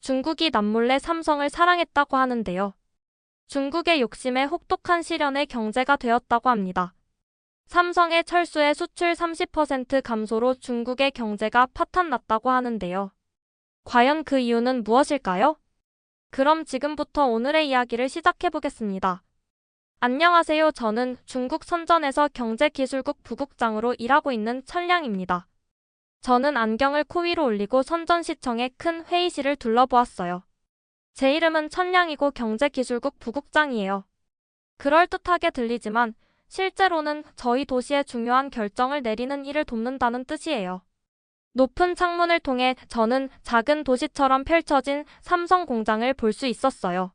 중국이 남몰래 삼성을 사랑했다고 하는데요. 중국의 욕심에 혹독한 시련의 경제가 되었다고 합니다. 삼성의 철수의 수출 30% 감소로 중국의 경제가 파탄났다고 하는데요. 과연 그 이유는 무엇일까요? 그럼 지금부터 오늘의 이야기를 시작해 보겠습니다. 안녕하세요. 저는 중국 선전에서 경제기술국 부국장으로 일하고 있는 천량입니다. 저는 안경을 코 위로 올리고 선전시청의 큰 회의실을 둘러보았어요. 제 이름은 천량이고 경제기술국 부국장이에요. 그럴듯하게 들리지만 실제로는 저희 도시의 중요한 결정을 내리는 일을 돕는다는 뜻이에요. 높은 창문을 통해 저는 작은 도시처럼 펼쳐진 삼성 공장을 볼 수 있었어요.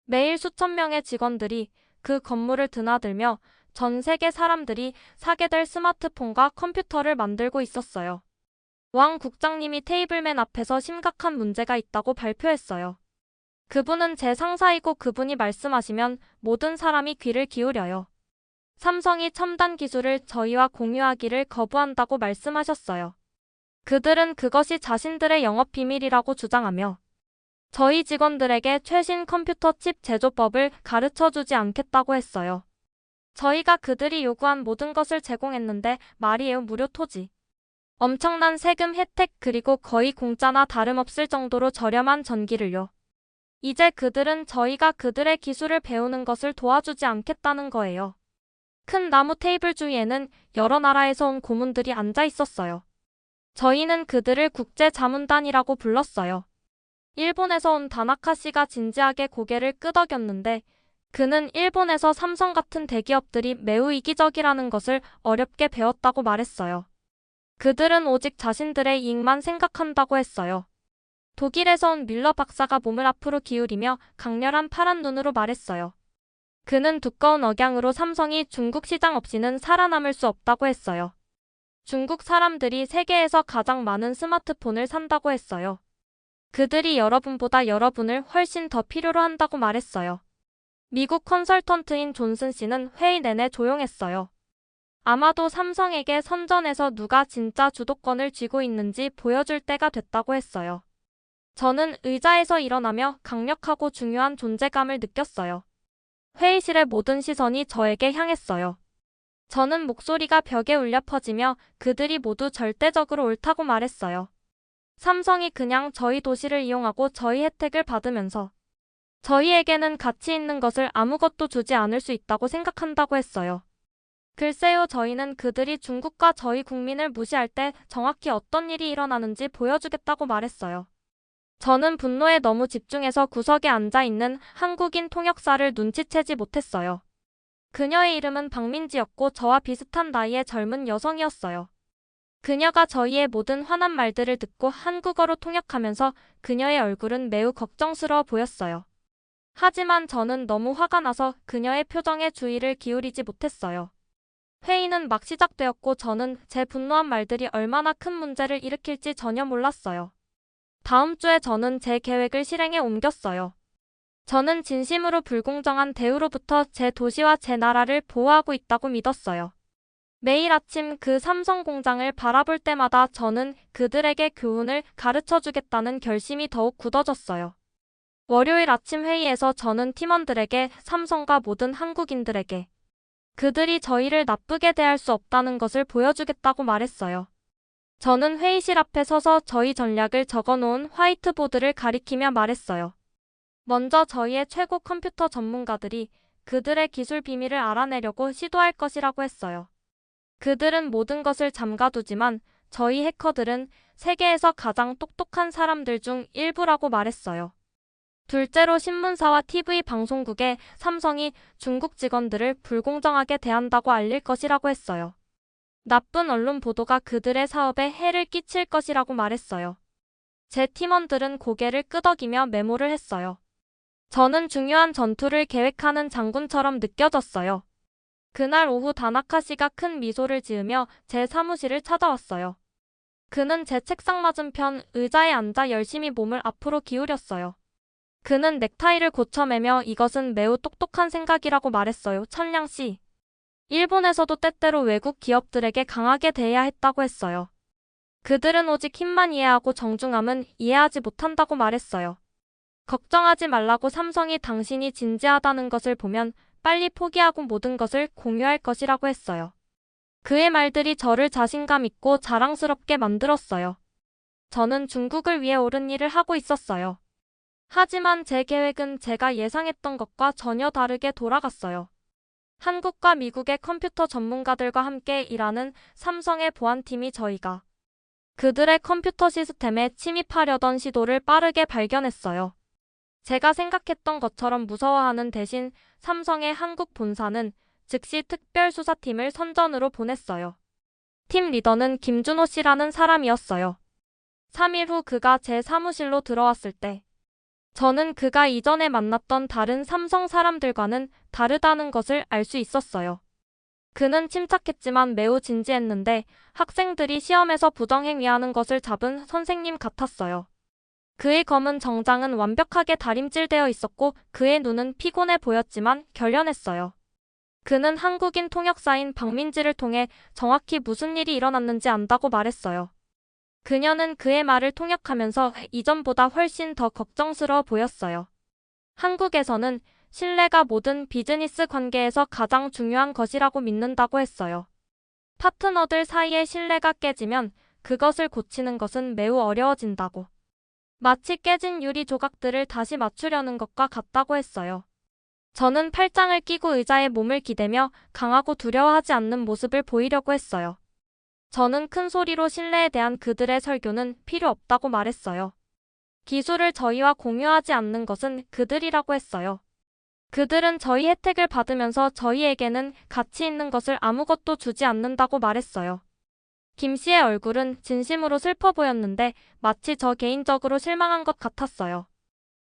매일 수천 명의 직원들이 그 건물을 드나들며 전 세계 사람들이 사게 될 스마트폰과 컴퓨터를 만들고 있었어요. 왕 국장님이 테이블맨 앞에서 심각한 문제가 있다고 발표했어요. 그분은 제 상사이고 그분이 말씀하시면 모든 사람이 귀를 기울여요. 삼성이 첨단 기술을 저희와 공유하기를 거부한다고 말씀하셨어요. 그들은 그것이 자신들의 영업 비밀이라고 주장하며 저희 직원들에게 최신 컴퓨터 칩 제조법을 가르쳐 주지 않겠다고 했어요. 저희가 그들이 요구한 모든 것을 제공했는데 말이에요. 무료 토지. 엄청난 세금 혜택 그리고 거의 공짜나 다름없을 정도로 저렴한 전기를요. 이제 그들은 저희가 그들의 기술을 배우는 것을 도와주지 않겠다는 거예요. 큰 나무 테이블 주위에는 여러 나라에서 온 고문들이 앉아 있었어요. 저희는 그들을 국제자문단이라고 불렀어요. 일본에서 온 다나카 씨가 진지하게 고개를 끄덕였는데 그는 일본에서 삼성 같은 대기업들이 매우 이기적이라는 것을 어렵게 배웠다고 말했어요. 그들은 오직 자신들의 이익만 생각한다고 했어요. 독일에서 온 밀러 박사가 몸을 앞으로 기울이며 강렬한 파란 눈으로 말했어요. 그는 두꺼운 억양으로 삼성이 중국 시장 없이는 살아남을 수 없다고 했어요. 중국 사람들이 세계에서 가장 많은 스마트폰을 산다고 했어요. 그들이 여러분보다 여러분을 훨씬 더 필요로 한다고 말했어요. 미국 컨설턴트인 존슨 씨는 회의 내내 조용했어요. 아마도 삼성에게 선전에서 누가 진짜 주도권을 쥐고 있는지 보여줄 때가 됐다고 했어요. 저는 의자에서 일어나며 강력하고 중요한 존재감을 느꼈어요. 회의실의 모든 시선이 저에게 향했어요. 저는 목소리가 벽에 울려 퍼지며 그들이 모두 절대적으로 옳다고 말했어요. 삼성이 그냥 저희 도시를 이용하고 저희 혜택을 받으면서 저희에게는 가치 있는 것을 아무것도 주지 않을 수 있다고 생각한다고 했어요. 글쎄요, 저희는 그들이 중국과 저희 국민을 무시할 때 정확히 어떤 일이 일어나는지 보여주겠다고 말했어요. 저는 분노에 너무 집중해서 구석에 앉아있는 한국인 통역사를 눈치채지 못했어요. 그녀의 이름은 박민지였고 저와 비슷한 나이의 젊은 여성이었어요. 그녀가 저희의 모든 화난 말들을 듣고 한국어로 통역하면서 그녀의 얼굴은 매우 걱정스러워 보였어요. 하지만 저는 너무 화가 나서 그녀의 표정에 주의를 기울이지 못했어요. 회의는 막 시작되었고 저는 제 분노한 말들이 얼마나 큰 문제를 일으킬지 전혀 몰랐어요. 다음 주에 저는 제 계획을 실행에 옮겼어요. 저는 진심으로 불공정한 대우로부터 제 도시와 제 나라를 보호하고 있다고 믿었어요. 매일 아침 그 삼성 공장을 바라볼 때마다 저는 그들에게 교훈을 가르쳐 주겠다는 결심이 더욱 굳어졌어요. 월요일 아침 회의에서 저는 팀원들에게 삼성과 모든 한국인들에게 그들이 저희를 나쁘게 대할 수 없다는 것을 보여주겠다고 말했어요. 저는 회의실 앞에 서서 저희 전략을 적어놓은 화이트보드를 가리키며 말했어요. 먼저 저희의 최고 컴퓨터 전문가들이 그들의 기술 비밀을 알아내려고 시도할 것이라고 했어요. 그들은 모든 것을 잠가두지만 저희 해커들은 세계에서 가장 똑똑한 사람들 중 일부라고 말했어요. 둘째로 신문사와 TV 방송국에 삼성이 중국 직원들을 불공정하게 대한다고 알릴 것이라고 했어요. 나쁜 언론 보도가 그들의 사업에 해를 끼칠 것이라고 말했어요. 제 팀원들은 고개를 끄덕이며 메모를 했어요. 저는 중요한 전투를 계획하는 장군처럼 느껴졌어요. 그날 오후 다나카 씨가 큰 미소를 지으며 제 사무실을 찾아왔어요. 그는 제 책상 맞은편 의자에 앉아 열심히 몸을 앞으로 기울였어요. 그는 넥타이를 고쳐매며 이것은 매우 똑똑한 생각이라고 말했어요. 천량 씨. 일본에서도 때때로 외국 기업들에게 강하게 대해야 했다고 했어요. 그들은 오직 힘만 이해하고 정중함은 이해하지 못한다고 말했어요. 걱정하지 말라고 삼성이 당신이 진지하다는 것을 보면 빨리 포기하고 모든 것을 공유할 것이라고 했어요. 그의 말들이 저를 자신감 있고 자랑스럽게 만들었어요. 저는 중국을 위해 옳은 일을 하고 있었어요. 하지만 제 계획은 제가 예상했던 것과 전혀 다르게 돌아갔어요. 한국과 미국의 컴퓨터 전문가들과 함께 일하는 삼성의 보안팀이 저희가 그들의 컴퓨터 시스템에 침입하려던 시도를 빠르게 발견했어요. 제가 생각했던 것처럼 무서워하는 대신 삼성의 한국 본사는 즉시 특별수사팀을 선전으로 보냈어요. 팀 리더는 김준호 씨라는 사람이었어요. 3일 후 그가 제 사무실로 들어왔을 때 저는 그가 이전에 만났던 다른 삼성 사람들과는 다르다는 것을 알 수 있었어요. 그는 침착했지만 매우 진지했는데 학생들이 시험에서 부정행위하는 것을 잡은 선생님 같았어요. 그의 검은 정장은 완벽하게 다림질되어 있었고 그의 눈은 피곤해 보였지만 결연했어요. 그는 한국인 통역사인 박민지를 통해 정확히 무슨 일이 일어났는지 안다고 말했어요. 그녀는 그의 말을 통역하면서 이전보다 훨씬 더 걱정스러워 보였어요. 한국에서는 신뢰가 모든 비즈니스 관계에서 가장 중요한 것이라고 믿는다고 했어요. 파트너들 사이의 신뢰가 깨지면 그것을 고치는 것은 매우 어려워진다고. 마치 깨진 유리 조각들을 다시 맞추려는 것과 같다고 했어요. 저는 팔짱을 끼고 의자에 몸을 기대며 강하고 두려워하지 않는 모습을 보이려고 했어요. 저는 큰 소리로 신뢰에 대한 그들의 설교는 필요 없다고 말했어요. 기술을 저희와 공유하지 않는 것은 그들이라고 했어요. 그들은 저희 혜택을 받으면서 저희에게는 가치 있는 것을 아무것도 주지 않는다고 말했어요. 김 씨의 얼굴은 진심으로 슬퍼 보였는데 마치 저 개인적으로 실망한 것 같았어요.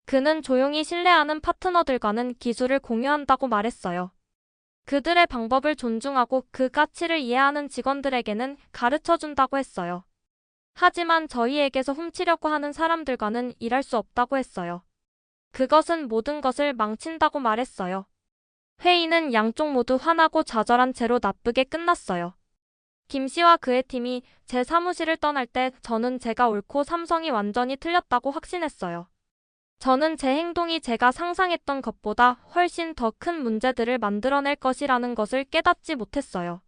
그는 조용히 신뢰하는 파트너들과는 기술을 공유한다고 말했어요. 그들의 방법을 존중하고 그 가치를 이해하는 직원들에게는 가르쳐준다고 했어요. 하지만 저희에게서 훔치려고 하는 사람들과는 일할 수 없다고 했어요. 그것은 모든 것을 망친다고 말했어요. 회의는 양쪽 모두 화나고 좌절한 채로 나쁘게 끝났어요. 김 씨와 그의 팀이 제 사무실을 떠날 때 저는 제가 옳고 삼성이 완전히 틀렸다고 확신했어요. 저는 제 행동이 제가 상상했던 것보다 훨씬 더 큰 문제들을 만들어낼 것이라는 것을 깨닫지 못했어요.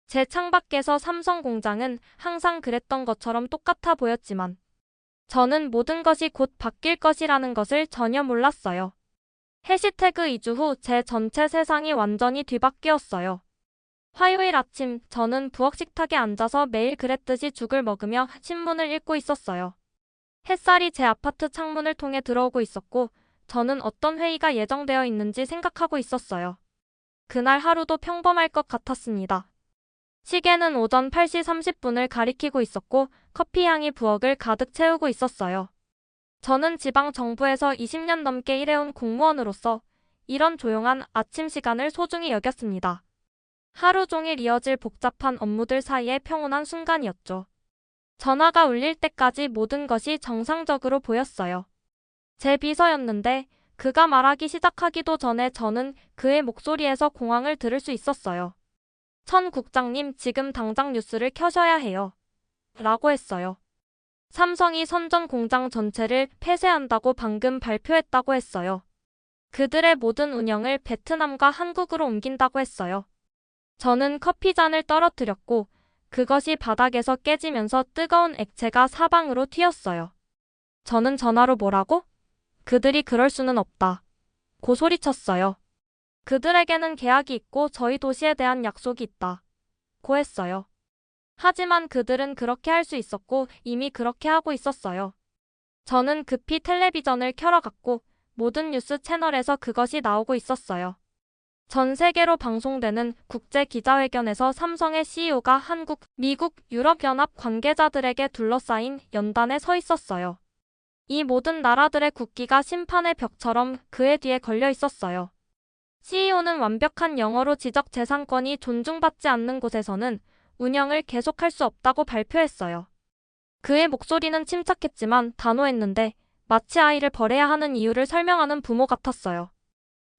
제 창밖에서 삼성 공장은 항상 그랬던 것처럼 똑같아 보였지만 저는 모든 것이 곧 바뀔 것이라는 것을 전혀 몰랐어요. 해시태그 2주 후 제 전체 세상이 완전히 뒤바뀌었어요. 화요일 아침 저는 부엌 식탁에 앉아서 매일 그랬듯이 죽을 먹으며 신문을 읽고 있었어요. 햇살이 제 아파트 창문을 통해 들어오고 있었고 저는 어떤 회의가 예정되어 있는지 생각하고 있었어요. 그날 하루도 평범할 것 같았습니다. 시계는 오전 8시 30분을 가리키고 있었고 커피 향이 부엌을 가득 채우고 있었어요. 저는 지방 정부에서 20년 넘게 일해온 공무원으로서 이런 조용한 아침 시간을 소중히 여겼습니다. 하루 종일 이어질 복잡한 업무들 사이의 평온한 순간이었죠. 전화가 울릴 때까지 모든 것이 정상적으로 보였어요. 제 비서였는데 그가 말하기 시작하기도 전에 저는 그의 목소리에서 공황을 들을 수 있었어요. 천 국장님, 지금 당장 뉴스를 켜셔야 해요. 라고 했어요. 삼성이 선전 공장 전체를 폐쇄한다고 방금 발표했다고 했어요. 그들의 모든 운영을 베트남과 한국으로 옮긴다고 했어요. 저는 커피잔을 떨어뜨렸고 그것이 바닥에서 깨지면서 뜨거운 액체가 사방으로 튀었어요. 저는 전화로 뭐라고? 그들이 그럴 수는 없다. 고 소리쳤어요. 그들에게는 계약이 있고 저희 도시에 대한 약속이 있다. 고 했어요. 하지만 그들은 그렇게 할 수 있었고 이미 그렇게 하고 있었어요. 저는 급히 텔레비전을 켜러 갔고 모든 뉴스 채널에서 그것이 나오고 있었어요. 전 세계로 방송되는 국제 기자회견에서 삼성의 CEO가 한국, 미국, 유럽연합 관계자들에게 둘러싸인 연단에 서 있었어요. 이 모든 나라들의 국기가 심판의 벽처럼 그의 뒤에 걸려 있었어요. CEO는 완벽한 영어로 지적재산권이 존중받지 않는 곳에서는 운영을 계속할 수 없다고 발표했어요. 그의 목소리는 침착했지만 단호했는데 마치 아이를 버려야 하는 이유를 설명하는 부모 같았어요.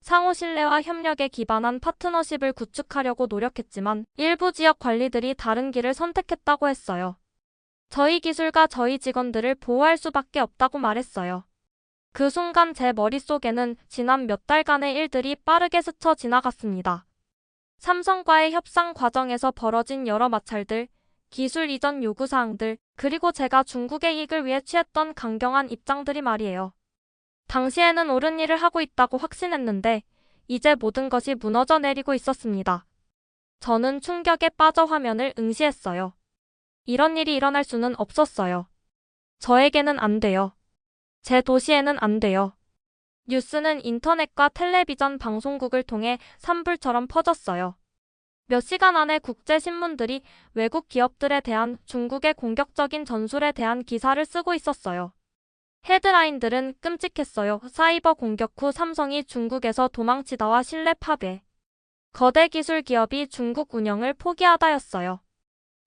상호 신뢰와 협력에 기반한 파트너십을 구축하려고 노력했지만 일부 지역 관리들이 다른 길을 선택했다고 했어요. 저희 기술가 저희 직원들을 보호할 수밖에 없다고 말했어요. 그 순간 제 머릿속에는 지난 몇 달간의 일들이 빠르게 스쳐 지나갔습니다. 삼성과의 협상 과정에서 벌어진 여러 마찰들, 기술 이전 요구사항들, 그리고 제가 중국의 이익을 위해 취했던 강경한 입장들이 말이에요. 당시에는 옳은 일을 하고 있다고 확신했는데, 이제 모든 것이 무너져 내리고 있었습니다. 저는 충격에 빠져 화면을 응시했어요. 이런 일이 일어날 수는 없었어요. 저에게는 안 돼요. 제 도시에는 안 돼요. 뉴스는 인터넷과 텔레비전 방송국을 통해 산불처럼 퍼졌어요. 몇 시간 안에 국제신문들이 외국 기업들에 대한 중국의 공격적인 전술에 대한 기사를 쓰고 있었어요. 헤드라인들은 끔찍했어요. 사이버 공격 후 삼성이 중국에서 도망치다와 신뢰 파괴. 거대 기술 기업이 중국 운영을 포기하다였어요.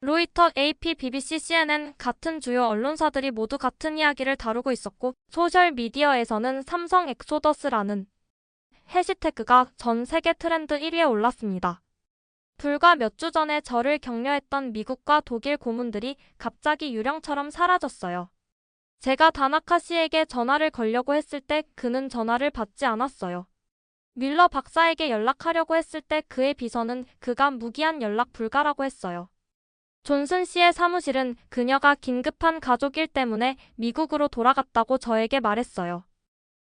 로이터, AP, BBC, CNN 같은 주요 언론사들이 모두 같은 이야기를 다루고 있었고 소셜미디어에서는 삼성 엑소더스라는 해시태그가 전 세계 트렌드 1위에 올랐습니다. 불과 몇 주 전에 저를 격려했던 미국과 독일 고문들이 갑자기 유령처럼 사라졌어요. 제가 다나카 씨에게 전화를 걸려고 했을 때 그는 전화를 받지 않았어요. 뮬러 박사에게 연락하려고 했을 때 그의 비서는 그가 무기한 연락 불가라고 했어요. 존슨 씨의 사무실은 그녀가 긴급한 가족 일 때문에 미국으로 돌아갔다고 저에게 말했어요.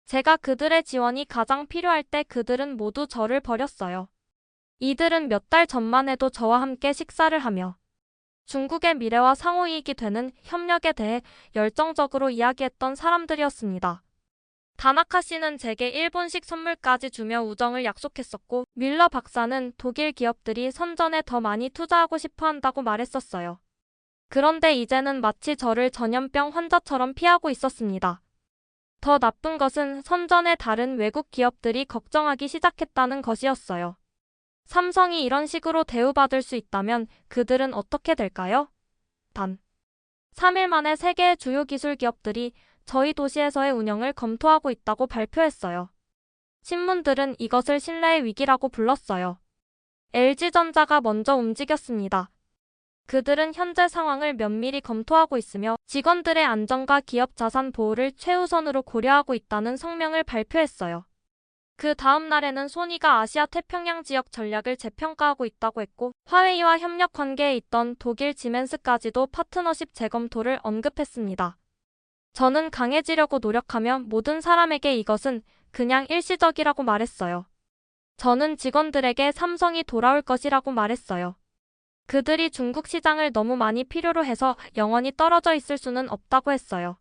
제가 그들의 지원이 가장 필요할 때 그들은 모두 저를 버렸어요. 이들은 몇 달 전만 해도 저와 함께 식사를 하며 중국의 미래와 상호이익이 되는 협력에 대해 열정적으로 이야기했던 사람들이었습니다. 다나카 씨는 제게 일본식 선물까지 주며 우정을 약속했었고 뮬러 박사는 독일 기업들이 선전에 더 많이 투자하고 싶어 한다고 말했었어요. 그런데 이제는 마치 저를 전염병 환자처럼 피하고 있었습니다. 더 나쁜 것은 선전에 다른 외국 기업들이 걱정하기 시작했다는 것이었어요. 삼성이 이런 식으로 대우받을 수 있다면 그들은 어떻게 될까요? 단 3일 만에 세계의 주요 기술 기업들이 저희 도시에서의 운영을 검토하고 있다고 발표했어요. 신문들은 이것을 신뢰의 위기라고 불렀어요. LG전자가 먼저 움직였습니다. 그들은 현재 상황을 면밀히 검토하고 있으며 직원들의 안전과 기업 자산 보호를 최우선으로 고려하고 있다는 성명을 발표했어요. 그 다음 날에는 소니가 아시아 태평양 지역 전략을 재평가하고 있다고 했고 화웨이와 협력 관계에 있던 독일 지멘스까지도 파트너십 재검토를 언급했습니다. 저는 강해지려고 노력하며 모든 사람에게 이것은 그냥 일시적이라고 말했어요. 저는 직원들에게 삼성이 돌아올 것이라고 말했어요. 그들이 중국 시장을 너무 많이 필요로 해서 영원히 떨어져 있을 수는 없다고 했어요.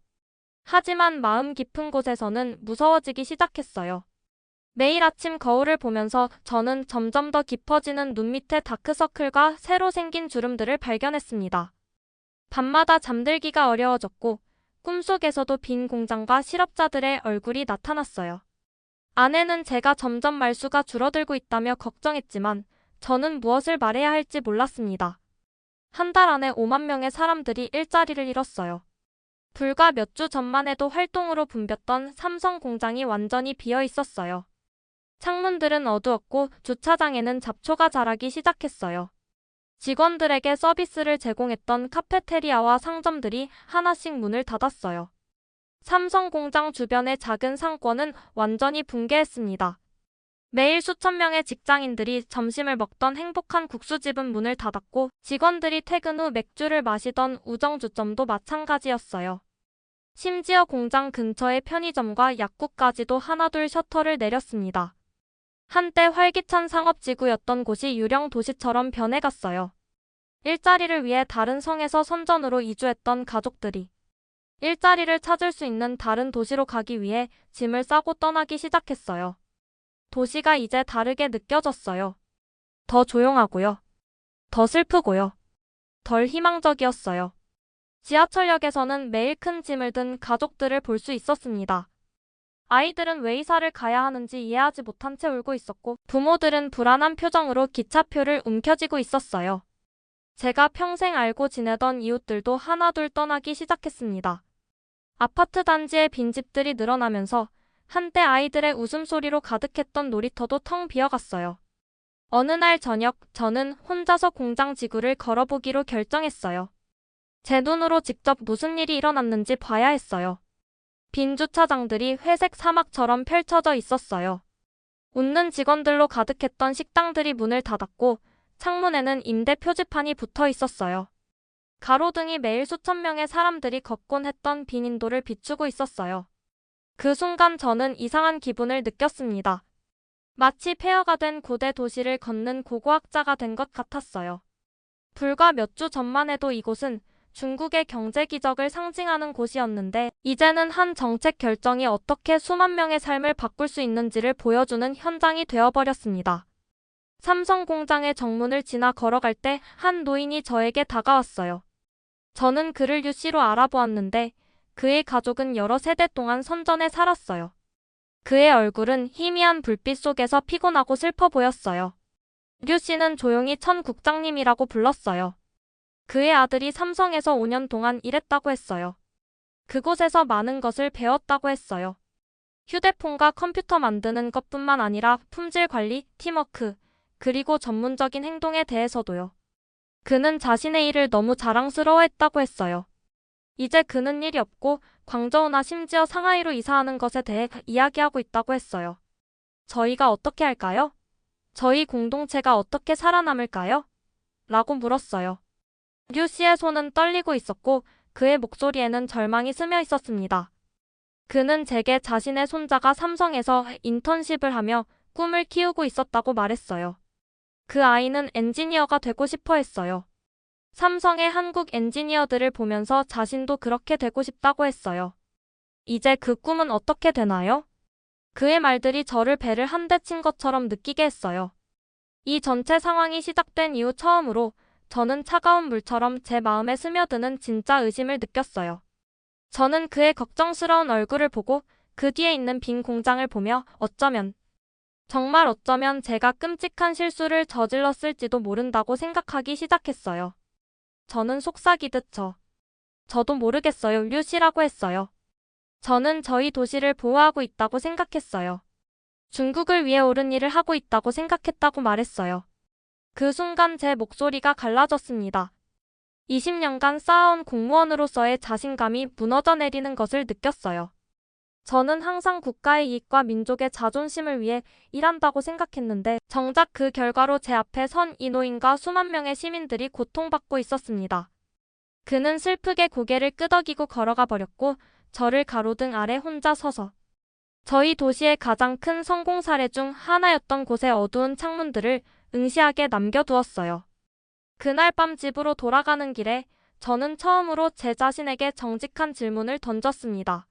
하지만 마음 깊은 곳에서는 무서워지기 시작했어요. 매일 아침 거울을 보면서 저는 점점 더 깊어지는 눈 밑에 다크서클과 새로 생긴 주름들을 발견했습니다. 밤마다 잠들기가 어려워졌고 꿈속에서도 빈 공장과 실업자들의 얼굴이 나타났어요. 아내는 제가 점점 말수가 줄어들고 있다며 걱정했지만 저는 무엇을 말해야 할지 몰랐습니다. 한 달 안에 5만 명의 사람들이 일자리를 잃었어요. 불과 몇 주 전만 해도 활동으로 붐볐던 삼성 공장이 완전히 비어 있었어요. 창문들은 어두웠고 주차장에는 잡초가 자라기 시작했어요. 직원들에게 서비스를 제공했던 카페테리아와 상점들이 하나씩 문을 닫았어요. 삼성 공장 주변의 작은 상권은 완전히 붕괴했습니다. 매일 수천 명의 직장인들이 점심을 먹던 행복한 국수집은 문을 닫았고 직원들이 퇴근 후 맥주를 마시던 우정주점도 마찬가지였어요. 심지어 공장 근처의 편의점과 약국까지도 하나둘 셔터를 내렸습니다. 한때 활기찬 상업지구였던 곳이 유령 도시처럼 변해갔어요. 일자리를 위해 다른 성에서 선전으로 이주했던 가족들이 일자리를 찾을 수 있는 다른 도시로 가기 위해 짐을 싸고 떠나기 시작했어요. 도시가 이제 다르게 느껴졌어요. 더 조용하고요. 더 슬프고요. 덜 희망적이었어요. 지하철역에서는 매일 큰 짐을 든 가족들을 볼 수 있었습니다. 아이들은 왜 이사를 가야 하는지 이해하지 못한 채 울고 있었고 부모들은 불안한 표정으로 기차표를 움켜쥐고 있었어요. 제가 평생 알고 지내던 이웃들도 하나둘 떠나기 시작했습니다. 아파트 단지의 빈집들이 늘어나면서 한때 아이들의 웃음소리로 가득했던 놀이터도 텅 비어갔어요. 어느 날 저녁 저는 혼자서 공장 지구를 걸어보기로 결정했어요. 제 눈으로 직접 무슨 일이 일어났는지 봐야 했어요. 빈 주차장들이 회색 사막처럼 펼쳐져 있었어요. 웃는 직원들로 가득했던 식당들이 문을 닫았고 창문에는 임대 표지판이 붙어 있었어요. 가로등이 매일 수천 명의 사람들이 걷곤 했던 빈 인도를 비추고 있었어요. 그 순간 저는 이상한 기분을 느꼈습니다. 마치 폐허가 된 고대 도시를 걷는 고고학자가 된 것 같았어요. 불과 몇 주 전만 해도 이곳은 중국의 경제 기적을 상징하는 곳이었는데 이제는 한 정책 결정이 어떻게 수만 명의 삶을 바꿀 수 있는지를 보여주는 현장이 되어버렸습니다. 삼성 공장의 정문을 지나 걸어갈 때 한 노인이 저에게 다가왔어요. 저는 그를 류 씨로 알아보았는데 그의 가족은 여러 세대 동안 선전에 살았어요. 그의 얼굴은 희미한 불빛 속에서 피곤하고 슬퍼 보였어요. 류 씨는 조용히 천 국장님이라고 불렀어요. 그의 아들이 삼성에서 5년 동안 일했다고 했어요. 그곳에서 많은 것을 배웠다고 했어요. 휴대폰과 컴퓨터 만드는 것뿐만 아니라 품질 관리, 팀워크, 그리고 전문적인 행동에 대해서도요. 그는 자신의 일을 너무 자랑스러워했다고 했어요. 이제 그는 일이 없고 광저우나 심지어 상하이로 이사하는 것에 대해 이야기하고 있다고 했어요. 저희가 어떻게 할까요? 저희 공동체가 어떻게 살아남을까요? 라고 물었어요. 류 씨의 손은 떨리고 있었고 그의 목소리에는 절망이 스며 있었습니다. 그는 제게 자신의 손자가 삼성에서 인턴십을 하며 꿈을 키우고 있었다고 말했어요. 그 아이는 엔지니어가 되고 싶어 했어요. 삼성의 한국 엔지니어들을 보면서 자신도 그렇게 되고 싶다고 했어요. 이제 그 꿈은 어떻게 되나요? 그의 말들이 저를 배를 한 대 친 것처럼 느끼게 했어요. 이 전체 상황이 시작된 이후 처음으로 저는 차가운 물처럼 제 마음에 스며드는 진짜 의심을 느꼈어요. 저는 그의 걱정스러운 얼굴을 보고 그 뒤에 있는 빈 공장을 보며 정말 어쩌면 제가 끔찍한 실수를 저질렀을지도 모른다고 생각하기 시작했어요. 저는 속삭이듯 저도 모르겠어요. 류 씨라고 했어요. 저는 저희 도시를 보호하고 있다고 생각했어요. 중국을 위해 옳은 일을 하고 있다고 생각했다고 말했어요. 그 순간 제 목소리가 갈라졌습니다. 20년간 쌓아온 공무원으로서의 자신감이 무너져 내리는 것을 느꼈어요. 저는 항상 국가의 이익과 민족의 자존심을 위해 일한다고 생각했는데 정작 그 결과로 제 앞에 선 이 노인과 수만 명의 시민들이 고통받고 있었습니다. 그는 슬프게 고개를 끄덕이고 걸어가 버렸고 저를 가로등 아래 혼자 서서 저희 도시의 가장 큰 성공 사례 중 하나였던 곳의 어두운 창문들을 응시하게 남겨두었어요. 그날 밤 집으로 돌아가는 길에 저는 처음으로 제 자신에게 정직한 질문을 던졌습니다.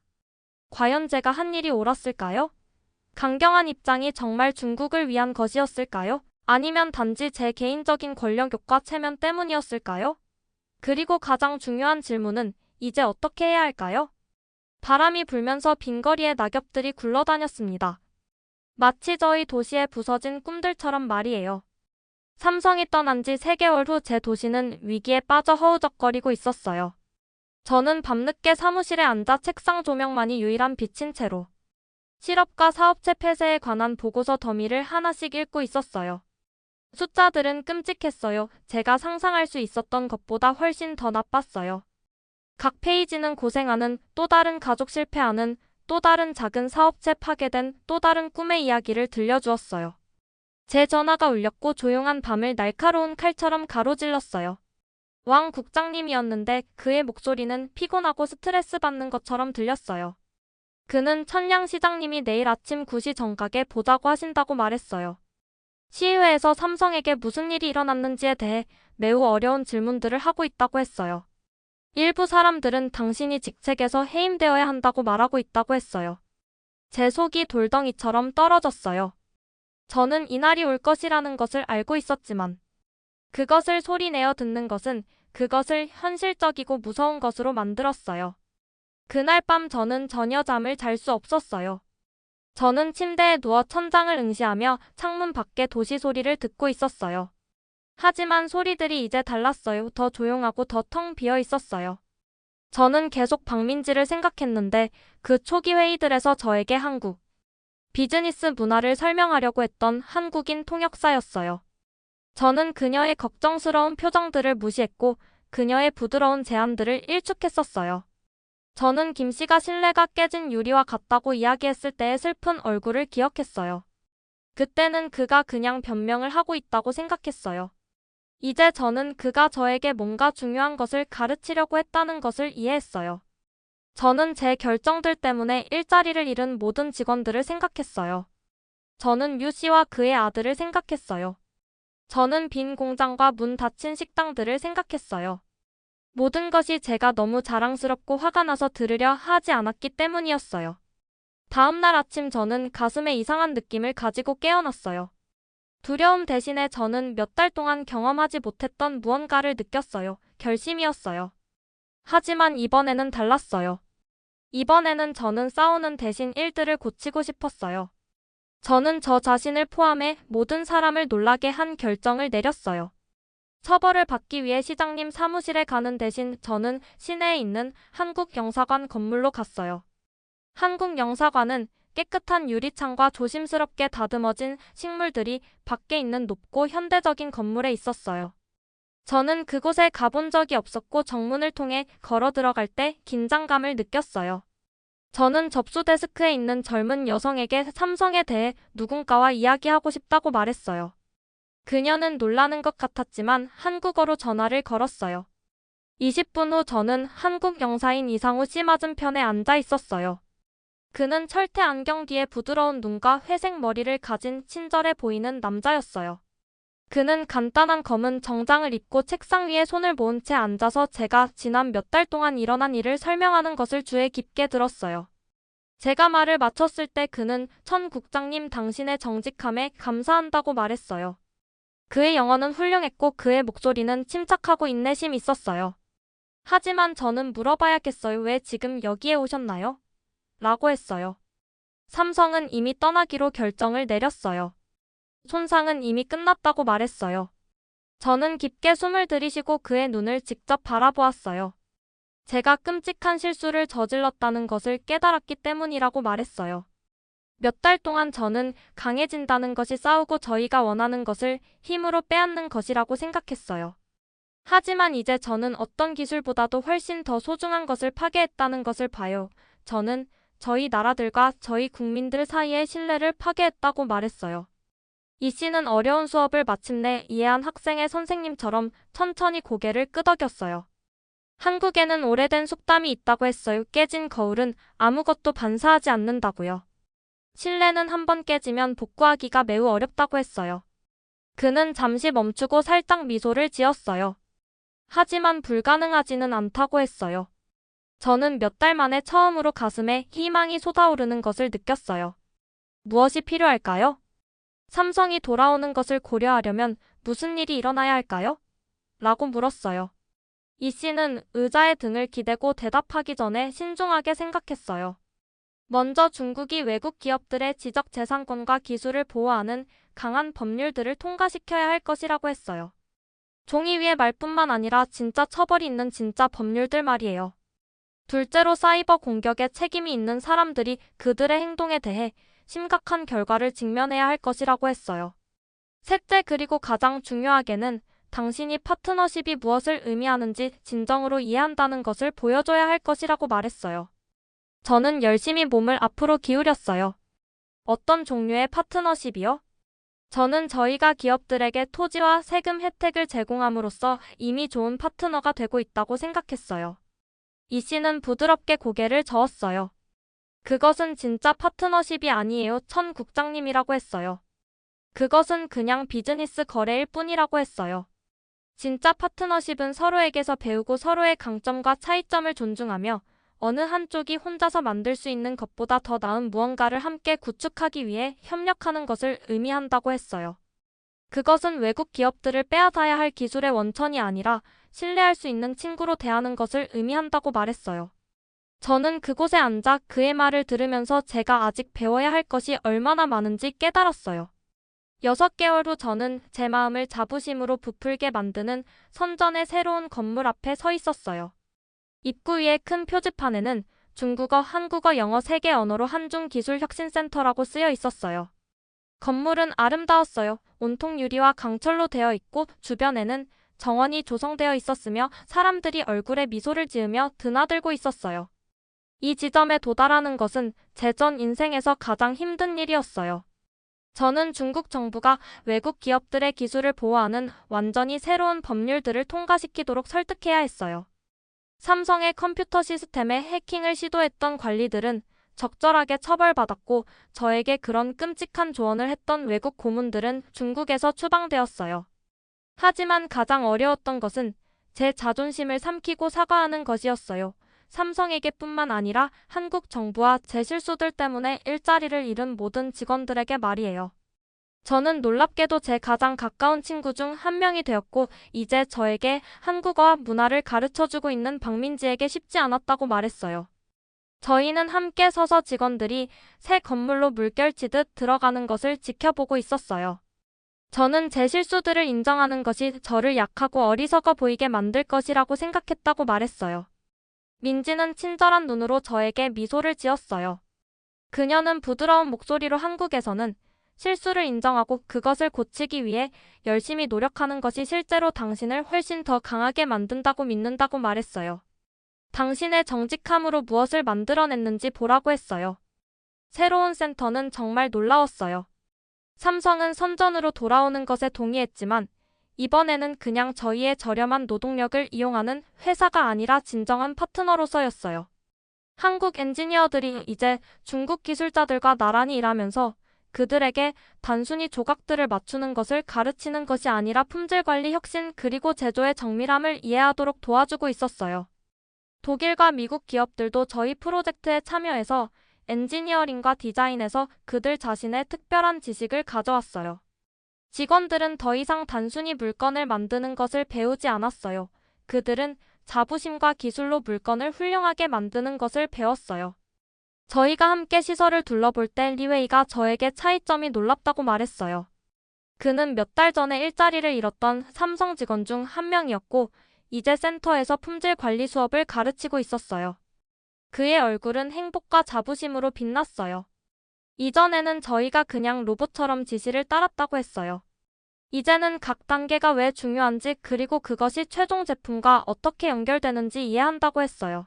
과연 제가 한 일이 옳았을까요? 강경한 입장이 정말 중국을 위한 것이었을까요? 아니면 단지 제 개인적인 권력욕과 체면 때문이었을까요? 그리고 가장 중요한 질문은 이제 어떻게 해야 할까요? 바람이 불면서 빈거리에 낙엽들이 굴러다녔습니다. 마치 저희 도시의 부서진 꿈들처럼 말이에요. 삼성이 떠난 지 3개월 후 제 도시는 위기에 빠져 허우적거리고 있었어요. 저는 밤늦게 사무실에 앉아 책상 조명만이 유일한 빛인 채로 실업과 사업체 폐쇄에 관한 보고서 더미를 하나씩 읽고 있었어요. 숫자들은 끔찍했어요. 제가 상상할 수 있었던 것보다 훨씬 더 나빴어요. 각 페이지는 고생하는, 또 다른 가족 실패하는, 또 다른 작은 사업체 파괴된, 또 다른 꿈의 이야기를 들려주었어요. 제 전화가 울렸고 조용한 밤을 날카로운 칼처럼 가로질렀어요. 왕 국장님이었는데 그의 목소리는 피곤하고 스트레스 받는 것처럼 들렸어요. 그는 천량 시장님이 내일 아침 9시 정각에 보자고 하신다고 말했어요. 시의회에서 삼성에게 무슨 일이 일어났는지에 대해 매우 어려운 질문들을 하고 있다고 했어요. 일부 사람들은 당신이 직책에서 해임되어야 한다고 말하고 있다고 했어요. 제 속이 돌덩이처럼 떨어졌어요. 저는 이날이 올 것이라는 것을 알고 있었지만 그것을 소리내어 듣는 것은 그것을 현실적이고 무서운 것으로 만들었어요. 그날 밤 저는 전혀 잠을 잘 수 없었어요. 저는 침대에 누워 천장을 응시하며 창문 밖의 도시 소리를 듣고 있었어요. 하지만 소리들이 이제 달랐어요. 더 조용하고 더 텅 비어 있었어요. 저는 계속 박민지를 생각했는데 그 초기 회의들에서 저에게 한국 비즈니스 문화를 설명하려고 했던 한국인 통역사였어요. 저는 그녀의 걱정스러운 표정들을 무시했고 그녀의 부드러운 제안들을 일축했었어요. 저는 김 씨가 신뢰가 깨진 유리와 같다고 이야기했을 때의 슬픈 얼굴을 기억했어요. 그때는 그가 그냥 변명을 하고 있다고 생각했어요. 이제 저는 그가 저에게 뭔가 중요한 것을 가르치려고 했다는 것을 이해했어요. 저는 제 결정들 때문에 일자리를 잃은 모든 직원들을 생각했어요. 저는 유 씨와 그의 아들을 생각했어요. 저는 빈 공장과 문 닫힌 식당들을 생각했어요. 모든 것이 제가 너무 자랑스럽고 화가 나서 들으려 하지 않았기 때문이었어요. 다음 날 아침 저는 가슴에 이상한 느낌을 가지고 깨어났어요. 두려움 대신에 저는 몇 달 동안 경험하지 못했던 무언가를 느꼈어요. 결심이었어요. 하지만 이번에는 달랐어요. 이번에는 저는 싸우는 대신 일들을 고치고 싶었어요. 저는 저 자신을 포함해 모든 사람을 놀라게 한 결정을 내렸어요. 처벌을 받기 위해 시장님 사무실에 가는 대신 저는 시내에 있는 한국영사관 건물로 갔어요. 한국영사관은 깨끗한 유리창과 조심스럽게 다듬어진 식물들이 밖에 있는 높고 현대적인 건물에 있었어요. 저는 그곳에 가본 적이 없었고 정문을 통해 걸어 들어갈 때 긴장감을 느꼈어요. 저는 접수 데스크에 있는 젊은 여성에게 삼성에 대해 누군가와 이야기하고 싶다고 말했어요. 그녀는 놀라는 것 같았지만 한국어로 전화를 걸었어요. 20분 후 저는 한국 영사인 이상우 씨 맞은편에 앉아 있었어요. 그는 철퇴 안경 뒤에 부드러운 눈과 회색 머리를 가진 친절해 보이는 남자였어요. 그는 간단한 검은 정장을 입고 책상 위에 손을 모은 채 앉아서 제가 지난 몇 달 동안 일어난 일을 설명하는 것을 주의 깊게 들었어요. 제가 말을 마쳤을 때 그는 천 국장님 당신의 정직함에 감사한다고 말했어요. 그의 영어는 훌륭했고 그의 목소리는 침착하고 인내심 있었어요. 하지만 저는 물어봐야겠어요. 왜 지금 여기에 오셨나요? 라고 했어요. 삼성은 이미 떠나기로 결정을 내렸어요. 손상은 이미 끝났다고 말했어요. 저는 깊게 숨을 들이쉬고 그의 눈을 직접 바라보았어요. 제가 끔찍한 실수를 저질렀다는 것을 깨달았기 때문이라고 말했어요. 몇 달 동안 저는 강해진다는 것이 싸우고 저희가 원하는 것을 힘으로 빼앗는 것이라고 생각했어요. 하지만 이제 저는 어떤 기술보다도 훨씬 더 소중한 것을 파괴했다는 것을 봐요. 저는 저희 나라들과 저희 국민들 사이의 신뢰를 파괴했다고 말했어요. 이 씨는 어려운 수업을 마침내 이해한 학생의 선생님처럼 천천히 고개를 끄덕였어요. 한국에는 오래된 속담이 있다고 했어요. 깨진 거울은 아무것도 반사하지 않는다고요. 신뢰는 한번 깨지면 복구하기가 매우 어렵다고 했어요. 그는 잠시 멈추고 살짝 미소를 지었어요. 하지만 불가능하지는 않다고 했어요. 저는 몇 달 만에 처음으로 가슴에 희망이 솟아오르는 것을 느꼈어요. 무엇이 필요할까요? 삼성이 돌아오는 것을 고려하려면 무슨 일이 일어나야 할까요? 라고 물었어요. 이 씨는 의자에 등을 기대고 대답하기 전에 신중하게 생각했어요. 먼저 중국이 외국 기업들의 지적재산권과 기술을 보호하는 강한 법률들을 통과시켜야 할 것이라고 했어요. 종이 위의 말뿐만 아니라 진짜 처벌이 있는 진짜 법률들 말이에요. 둘째로 사이버 공격에 책임이 있는 사람들이 그들의 행동에 대해 심각한 결과를 직면해야 할 것이라고 했어요. 셋째 그리고 가장 중요하게는 당신이 파트너십이 무엇을 의미하는지 진정으로 이해한다는 것을 보여줘야 할 것이라고 말했어요. 저는 열심히 몸을 앞으로 기울였어요. 어떤 종류의 파트너십이요? 저는 저희가 기업들에게 토지와 세금 혜택을 제공함으로써 이미 좋은 파트너가 되고 있다고 생각했어요. 이 씨는 부드럽게 고개를 저었어요. 그것은 진짜 파트너십이 아니에요. 천 국장님이라고 했어요. 그것은 그냥 비즈니스 거래일 뿐이라고 했어요. 진짜 파트너십은 서로에게서 배우고 서로의 강점과 차이점을 존중하며 어느 한쪽이 혼자서 만들 수 있는 것보다 더 나은 무언가를 함께 구축하기 위해 협력하는 것을 의미한다고 했어요. 그것은 외국 기업들을 빼앗아야 할 기술의 원천이 아니라 신뢰할 수 있는 친구로 대하는 것을 의미한다고 말했어요. 저는 그곳에 앉아 그의 말을 들으면서 제가 아직 배워야 할 것이 얼마나 많은지 깨달았어요. 6개월 후 저는 제 마음을 자부심으로 부풀게 만드는 선전의 새로운 건물 앞에 서 있었어요. 입구 위의 큰 표지판에는 중국어, 한국어, 영어 3개 언어로 한중기술혁신센터라고 쓰여 있었어요. 건물은 아름다웠어요. 온통 유리와 강철로 되어 있고 주변에는 정원이 조성되어 있었으며 사람들이 얼굴에 미소를 지으며 드나들고 있었어요. 이 지점에 도달하는 것은 제 전 인생에서 가장 힘든 일이었어요. 저는 중국 정부가 외국 기업들의 기술을 보호하는 완전히 새로운 법률들을 통과시키도록 설득해야 했어요. 삼성의 컴퓨터 시스템에 해킹을 시도했던 관리들은 적절하게 처벌받았고 저에게 그런 끔찍한 조언을 했던 외국 고문들은 중국에서 추방되었어요. 하지만 가장 어려웠던 것은 제 자존심을 삼키고 사과하는 것이었어요. 삼성에게뿐만 아니라 한국 정부와 제 실수들 때문에 일자리를 잃은 모든 직원들에게 말이에요. 저는 놀랍게도 제 가장 가까운 친구 중 한 명이 되었고 이제 저에게 한국어와 문화를 가르쳐주고 있는 박민지에게 쉽지 않았다고 말했어요. 저희는 함께 서서 직원들이 새 건물로 물결치듯 들어가는 것을 지켜보고 있었어요. 저는 제 실수들을 인정하는 것이 저를 약하고 어리석어 보이게 만들 것이라고 생각했다고 말했어요. 민지는 친절한 눈으로 저에게 미소를 지었어요. 그녀는 부드러운 목소리로 한국에서는 실수를 인정하고 그것을 고치기 위해 열심히 노력하는 것이 실제로 당신을 훨씬 더 강하게 만든다고 믿는다고 말했어요. 당신의 정직함으로 무엇을 만들어냈는지 보라고 했어요. 새로운 센터는 정말 놀라웠어요. 삼성은 선전으로 돌아오는 것에 동의했지만 이번에는 그냥 저희의 저렴한 노동력을 이용하는 회사가 아니라 진정한 파트너로서였어요. 한국 엔지니어들이 이제 중국 기술자들과 나란히 일하면서 그들에게 단순히 조각들을 맞추는 것을 가르치는 것이 아니라 품질 관리 혁신 그리고 제조의 정밀함을 이해하도록 도와주고 있었어요. 독일과 미국 기업들도 저희 프로젝트에 참여해서 엔지니어링과 디자인에서 그들 자신의 특별한 지식을 가져왔어요. 직원들은 더 이상 단순히 물건을 만드는 것을 배우지 않았어요. 그들은 자부심과 기술로 물건을 훌륭하게 만드는 것을 배웠어요. 저희가 함께 시설을 둘러볼 때 리웨이가 저에게 차이점이 놀랍다고 말했어요. 그는 몇 달 전에 일자리를 잃었던 삼성 직원 중 한 명이었고 이제 센터에서 품질 관리 수업을 가르치고 있었어요. 그의 얼굴은 행복과 자부심으로 빛났어요. 이전에는 저희가 그냥 로봇처럼 지시를 따랐다고 했어요. 이제는 각 단계가 왜 중요한지 그리고 그것이 최종 제품과 어떻게 연결되는지 이해한다고 했어요.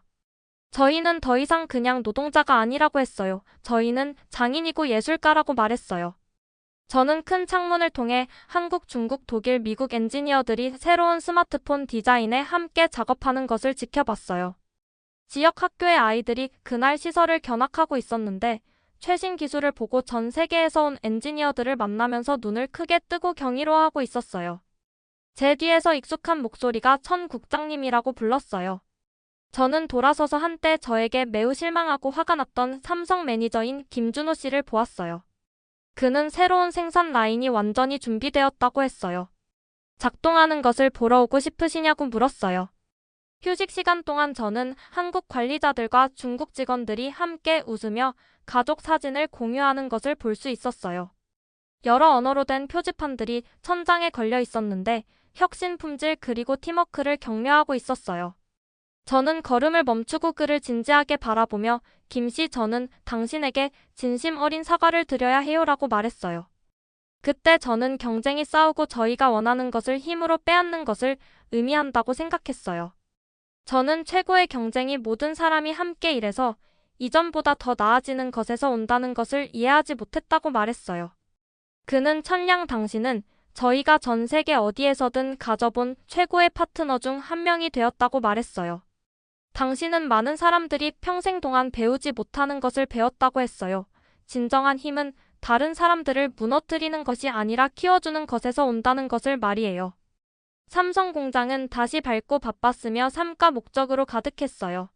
저희는 더 이상 그냥 노동자가 아니라고 했어요. 저희는 장인이고 예술가라고 말했어요. 저는 큰 창문을 통해 한국, 중국, 독일, 미국 엔지니어들이 새로운 스마트폰 디자인에 함께 작업하는 것을 지켜봤어요. 지역 학교의 아이들이 그날 시설을 견학하고 있었는데 최신 기술을 보고 전 세계에서 온 엔지니어들을 만나면서 눈을 크게 뜨고 경이로워하고 있었어요. 제 뒤에서 익숙한 목소리가 천 국장님이라고 불렀어요. 저는 돌아서서 한때 저에게 매우 실망하고 화가 났던 삼성 매니저인 김준호 씨를 보았어요. 그는 새로운 생산 라인이 완전히 준비되었다고 했어요. 작동하는 것을 보러 오고 싶으시냐고 물었어요. 휴식 시간 동안 저는 한국 관리자들과 중국 직원들이 함께 웃으며 가족 사진을 공유하는 것을 볼 수 있었어요. 여러 언어로 된 표지판들이 천장에 걸려 있었는데 혁신 품질 그리고 팀워크를 격려하고 있었어요. 저는 걸음을 멈추고 그를 진지하게 바라보며 김씨 저는 당신에게 진심 어린 사과를 드려야 해요라고 말했어요. 그때 저는 경쟁이 싸우고 저희가 원하는 것을 힘으로 빼앗는 것을 의미한다고 생각했어요. 저는 최고의 경쟁이 모든 사람이 함께 일해서 이전보다 더 나아지는 것에서 온다는 것을 이해하지 못했다고 말했어요. 그는 천냥 당신은 저희가 전 세계 어디에서든 가져본 최고의 파트너 중 한 명이 되었다고 말했어요. 당신은 많은 사람들이 평생 동안 배우지 못하는 것을 배웠다고 했어요. 진정한 힘은 다른 사람들을 무너뜨리는 것이 아니라 키워주는 것에서 온다는 것을 말이에요. 삼성 공장은 다시 밝고 바빴으며 삶과 목적으로 가득했어요.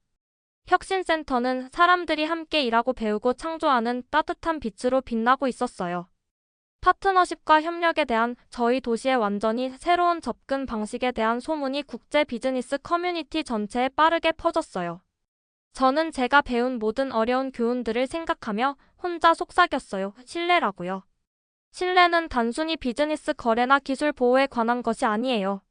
혁신센터는 사람들이 함께 일하고 배우고 창조하는 따뜻한 빛으로 빛나고 있었어요. 파트너십과 협력에 대한 저희 도시의 완전히 새로운 접근 방식에 대한 소문이 국제 비즈니스 커뮤니티 전체에 빠르게 퍼졌어요. 저는 제가 배운 모든 어려운 교훈들을 생각하며 혼자 속삭였어요. 신뢰라고요. 신뢰는 단순히 비즈니스 거래나 기술 보호에 관한 것이 아니에요.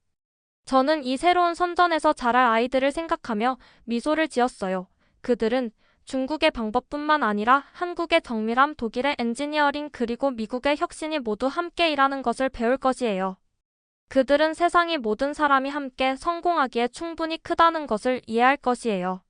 저는 이 새로운 선전에서 자랄 아이들을 생각하며 미소를 지었어요. 그들은 중국의 방법뿐만 아니라 한국의 정밀함, 독일의 엔지니어링 그리고 미국의 혁신이 모두 함께 일하는 것을 배울 것이에요. 그들은 세상의 모든 사람이 함께 성공하기에 충분히 크다는 것을 이해할 것이에요.